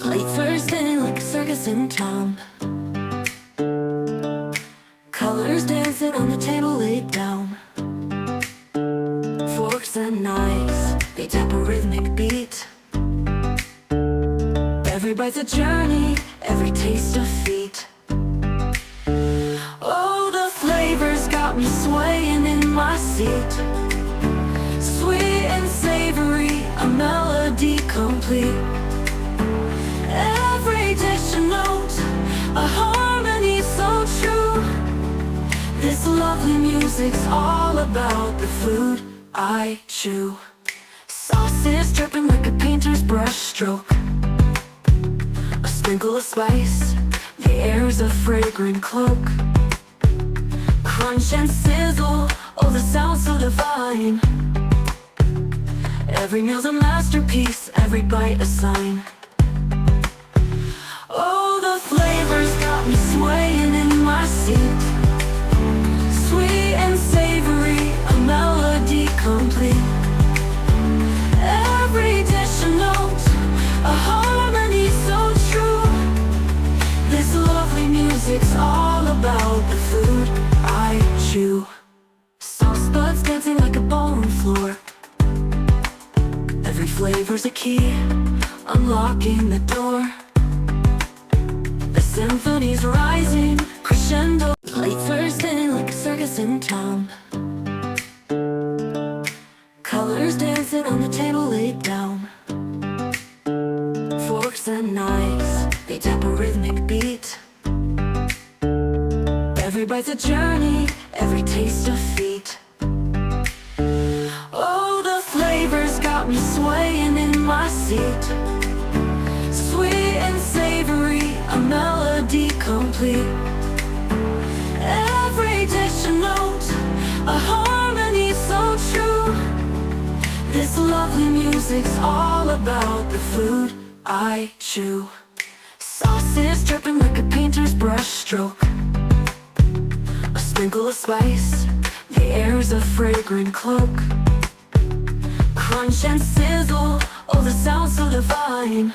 Late Thursday like a circus in town. Colors dancing on the table laid down. Forks and knives, they tap a rhythmic beat. Every bite's a journey, every taste a feat. Oh, the flavors got me swaying in my seat. Sweet and savory, a melody complete. Every dish a note, a harmony so true. This lovely music's all about the food I chew. Sauces dripping like a painter's brush stroke. A sprinkle of spice, the air's a fragrant cloak. Crunch and sizzle, oh the sound so divine. Every meal's a masterpiece, every bite a sign. Oh, the flavors got me swaying in my seat. Sweet and savory, a melody complete. Every dish a note, a harmony so true. This lovely music's all about the food I chew. Sauce buds dancing like a ballroom floor. Every flavor's a key, unlocking the door. The symphony's rising, crescendo. Late Thursday like a circus in town. Colors dancing on the table laid down. Forks and knives, they tap a rhythmic beat. Every bite's a journey, every taste a feat. Oh, the flavors got me swaying in my seat. Sweet and savory, a melody complete. Every dish a note, a harmony so true. This lovely music's all about the food I chew. Sauces dripping like a painter's brush stroke. A sprinkle of spice, the air's a fragrant cloak. Crunch and sizzle, oh the sound so divine.